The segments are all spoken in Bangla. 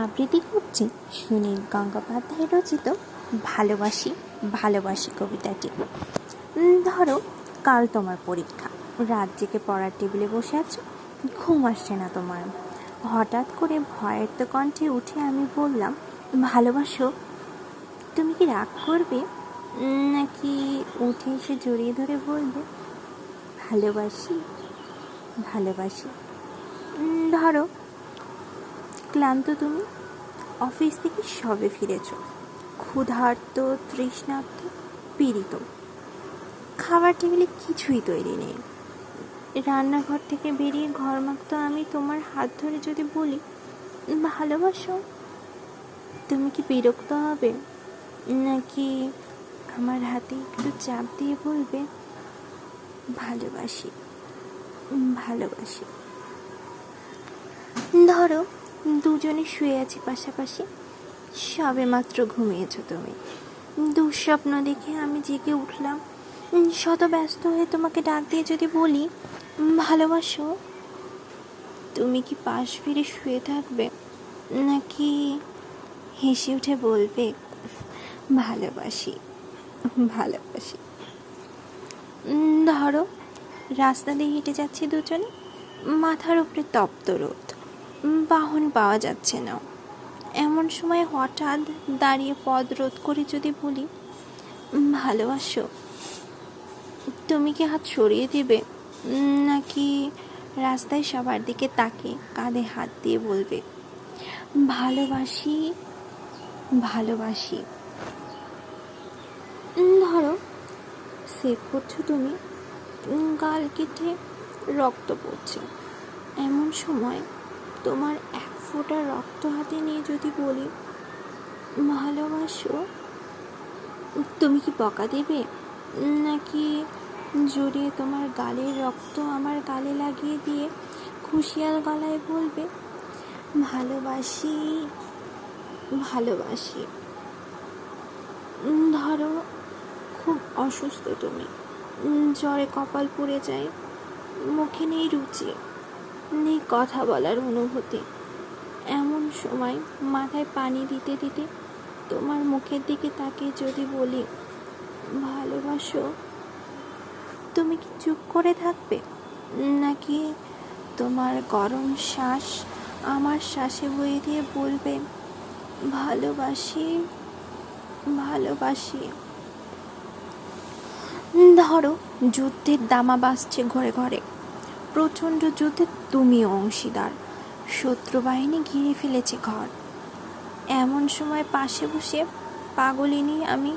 আবৃত্তি করছি সুনীল গঙ্গোপাধ্যায় রচিত ভালোবাসি ভালোবাসি কবিতাটি। ধরো, কাল তোমার পরীক্ষা, রাত জেগে পড়ার টেবিলে বসে আছো, ঘুম আসছে না তোমার। হঠাৎ করে ভয়ের তো কণ্ঠে উঠে আমি বললাম, ভালোবাসো। তুমি কি রাগ করবে, নাকি উঠে এসে জড়িয়ে ধরে বলবে, ভালোবাসি ভালোবাসি? ধরো, ক্লান্ত তুমি, অফিস থেকে সবে ফিরেছ, ক্ষুধার্ত, তৃষ্ণার্ত, পীড়িত। খাবার টেবিলে কিছুই তৈরি নেই। রান্নাঘর থেকে বেরিয়ে ঘরমাক্ত আমি তোমার হাত ধরে যদি বলি, ভালোবাসো, তুমি কি বিরক্ত হবে, নাকি আমার হাতে একটু চাপ দিয়ে বলবে, ভালোবাসি ভালোবাসি? ধরো, দুজনে শুয়ে আছি পাশাপাশি, সবে মাত্র ঘুমিয়েছ তুমি। দুঃস্বপ্ন দেখে আমি জেগে উঠলাম, শত ব্যস্ত হয়ে তোমাকে ডাক দিয়ে যদি বলি, ভালোবাসো, তুমি কি পাশ ফিরে শুয়ে থাকবে, নাকি হেসে উঠে বলবে, ভালোবাসি ভালোবাসি? ধরো, রাস্তা দিয়ে হেঁটে যাচ্ছি দুজনে, মাথার উপরে তপ্ত রোদ, বাহন পাওয়া যাচ্ছে না। এমন সময় হঠাৎ দাঁড়িয়ে পথ রোধ করে যদি বলি, ভালোবাসো, তুমি কি হাত সরিয়ে দেবে, নাকি রাস্তায় সবার দিকে তাকে কাঁধে হাত দিয়ে বলবে, ভালোবাসি ভালোবাসি? ধরো, সেভ করছো তুমি, গাল কেটে রক্ত পড়ছে। এমন সময় তোমার এক ফোঁটা রক্ত হাতে নিয়ে যদি বলি, ভালোবাসো, তুমি কি বকা দেবে, নাকি জড়িয়ে তোমার গালের রক্ত আমার গালে লাগিয়ে দিয়ে খুশিয়াল গলায় বলবে, ভালোবাসি ভালোবাসি? ধরো, খুব অসুস্থ তুমি, জ্বরে কপাল পুড়ে যায়, মুখে নেই রুচি, নেই কথা বলার অনুভূতি। এমন সময় মাথায় পানি দিতে দিতে তোমার মুখের দিকে তাকিয়ে যদি বলি, ভালোবাসো, তুমি কি চুপ করে থাকবে, নাকি তোমার গরম শ্বাস আমার শ্বাসে বয়ে দিয়ে বলবে, ভালোবাসি ভালোবাসি? ধরো, যুদ্ধের দামা বাজছে ঘরে ঘরে, প্রচণ্ড যুদ্ধে তুমিও অংশীদার, শত্রু বাহিনী ঘিরে ফেলেছে ঘর। এমন সময় পাশে বসে পাগলিনী আমি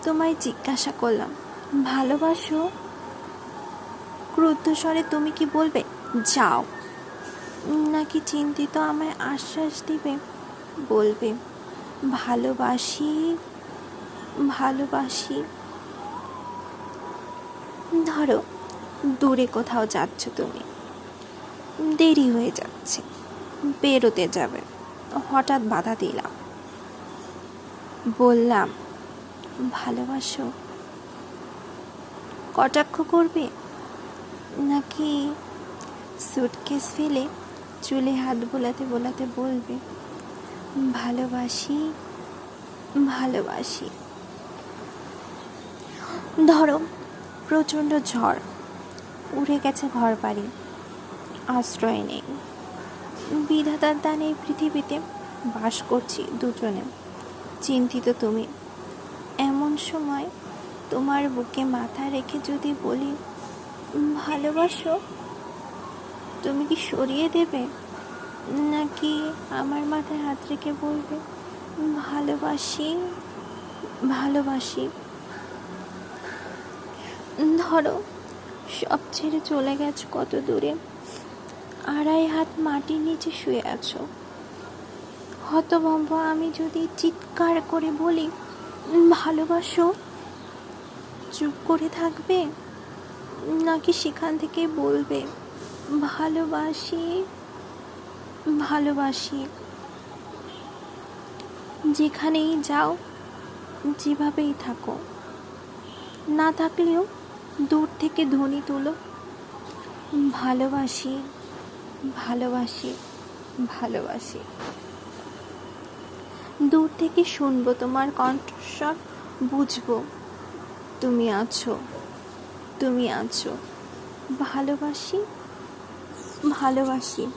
তোমায় জিজ্ঞাসা করলাম, ভালোবাসো? ক্রুদ্ধ স্বরে তুমি কি বলবে, যাও, নাকি চিন্তিত আমায় আশ্বাস দিবে, বলবে, ভালোবাসি ভালোবাসি? ধরো, দূরে কোথাও যাচ্ছ তুমি, দেরি হয়ে যাচ্ছে, বেরোতে যাবে, হঠাৎ বাধা দিলাম, বললাম, ভালোবাসো? কটাক্ষ করবে, নাকি সুটকেস ফেলে চুলে হাত বোলাতে বোলাতে বলবে, ভালোবাসি ভালোবাসি? ধরো, প্রচণ্ড ঝড়, উড়ে গেছে ঘর বাড়ি, আশ্রয় নেই, বিধাতার দানে এই পৃথিবীতে বাস করছি দুজনে, চিন্তিত তুমি। এমন সময় তোমার বুকে মাথা রেখে যদি বলি, ভালোবাসো, তুমি কি সরিয়ে দেবে, নাকি আমার মাথায় হাত রেখে বলবে, ভালোবাসি ভালোবাসি? ধরো, সব ছেড়ে চলে গেছো কত দূরে, 2.5 হাত মাটির নিচে শুয়ে আছো। হতভম্ব আমি যদি চিৎকার করে বলি, ভালোবাসো, চুপ করে থাকবে, নাকি সেখান থেকে বলবে, ভালোবাসি ভালোবাসি? যেখানেই যাও, যেভাবেই থাকো, না থাকলেও দূর থেকে ধ্বনি তুলো, ভালোবাসি ভালোবাসি ভালোবাসি? দূর থেকে শুনবো তোমার কণ্ঠস্বর, বুঝবো তুমি আছো, তুমি আছো। ভালোবাসি, ভালোবাসি।